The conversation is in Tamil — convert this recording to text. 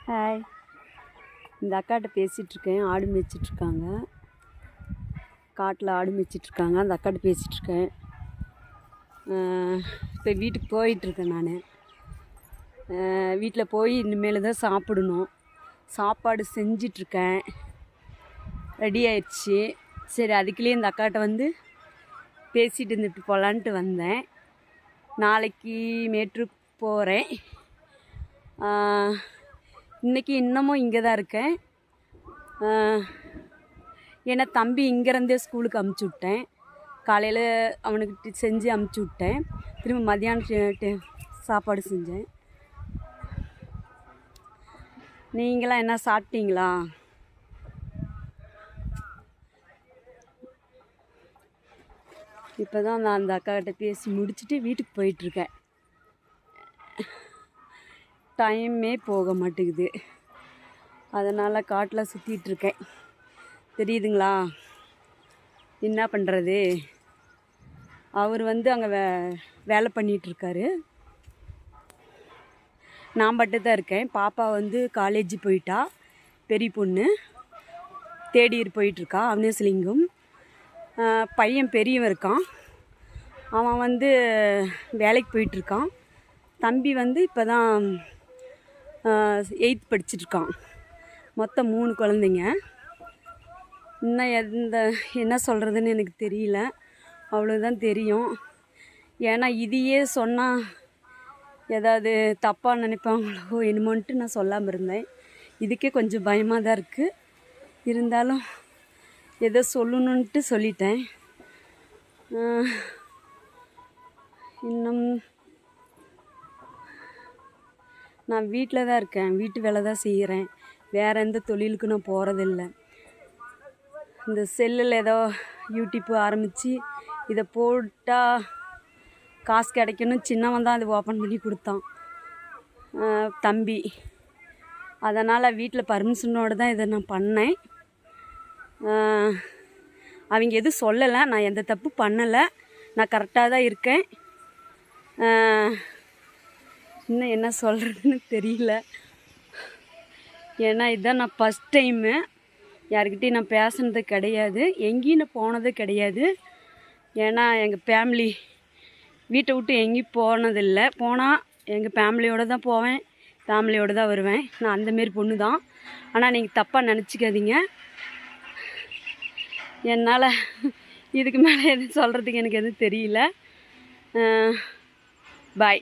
ஹாய், இந்த அக்காட்ட பேசிகிட்ருக்கேன். ஆடு மேய்ச்சிட்ருக்காங்க, காட்டில் ஆடு மேய்ச்சிட்ருக்காங்க. அந்த அக்காட்ட பேசிகிட்ருக்கேன். இப்போ வீட்டுக்கு போயிட்டுருக்கேன். நான் வீட்டில் போய் இனிமேல் தான் சாப்பிடணும். சாப்பாடு செஞ்சிட்ருக்கேன், ரெடி ஆயிடுச்சு. சரி, அதுக்குள்ளேயே இந்த அக்காட்ட வந்து பேசிகிட்டு இருந்துட்டு போகலான்ட்டு வந்தேன். நாளைக்கு மேட்டூருக்கு போகிறேன். இன்றைக்கி இன்னமும் இங்கே தான் இருக்கேன். ஏன்னா தம்பி இங்கேருந்தே ஸ்கூலுக்கு அமுச்சு விட்டேன். காலையில் அவனுக்கு செஞ்சு அமுச்சு விட்டேன். திரும்ப மதியானம் சாப்பாடு செஞ்சேன். நீங்களாம் என்ன சாப்பிட்டீங்களா? இப்போ தான் நான் அந்த அக்காக்கிட்ட பேசி முடிச்சுட்டு வீட்டுக்கு போயிட்டுருக்கேன். டைமே போக மாட்டேங்குது. அதனால் காட்டில் சுற்றிட்டுருக்கேன். தெரியுதுங்களா? என்ன பண்ணுறது? அவர் வந்து அங்கே வேலை பண்ணிகிட்ருக்காரு. நான் மட்டும் தான் இருக்கேன். பாப்பா வந்து காலேஜ் போயிட்டா. பெரிய பொண்ணு தேர்ட் இயர் போயிட்டுருக்கா, அவனேசலிங்கம். பையன் பெரியவன் இருக்கான், அவன் வந்து வேலைக்கு போயிட்டுருக்கான். தம்பி வந்து இப்போ தான் 8th படிச்சுட்ருக்கான். மொத்தம் 3 குழந்தைங்க. இன்னும் என்ன சொல்கிறதுன்னு எனக்கு தெரியல. அவ்வளோதான் தெரியும். ஏன்னா இதையே சொன்னால் ஏதாவது தப்பாக நினைப்பாங்களோ என்னமோன்ட்டு நான் சொல்லாமல் இருந்தேன். இதுக்கே கொஞ்சம் பயமாக தான் இருக்குது. இருந்தாலும் எதோ சொல்லணுன்ட்டு சொல்லிட்டேன். இன்னும் நான் வீட்டில் தான் இருக்கேன். வீட்டு வேலை தான் செய்கிறேன். வேறு எந்த தொழிலுக்கு நான் போகிறதில்ல. இந்த செல்லில் ஏதோ யூடியூப் ஆரம்பித்து இதை போட்டால் காசு கிடைக்கணும். சின்னவன் தான் அது ஓப்பன் பண்ணி கொடுத்தான், தம்பி. அதனால் வீட்டில் பர்மிஷனோடு தான் இதை நான் பண்ணேன். அவங்க எதுவும் சொல்லலை. நான் எந்த தப்பு பண்ணலை. நான் கரெக்டாக தான் இருக்கேன். இன்னும் என்ன சொல்கிறதுன்னு தெரியல. ஏன்னா இதுதான் நான் ஃபஸ்ட் டைமு. யாருக்கிட்டையும் நான் பேசுனது கிடையாது, எங்கேயும் நான் போனது கிடையாது. ஏன்னா எங்கள் ஃபேமிலி வீட்டை விட்டு எங்கேயும் போனதில்லை. போனால் எங்கள் ஃபேமிலியோடு தான் போவேன், ஃபேமிலியோடு தான் வருவேன். நான் அந்தமாரி பொண்ணு தான். ஆனால் நீங்கள் தப்பாக நினச்சிக்காதீங்க. என்னால் இதுக்கு மேலே எதுவும் சொல்கிறதுக்கு எனக்கு எதுவும் தெரியல. பாய்.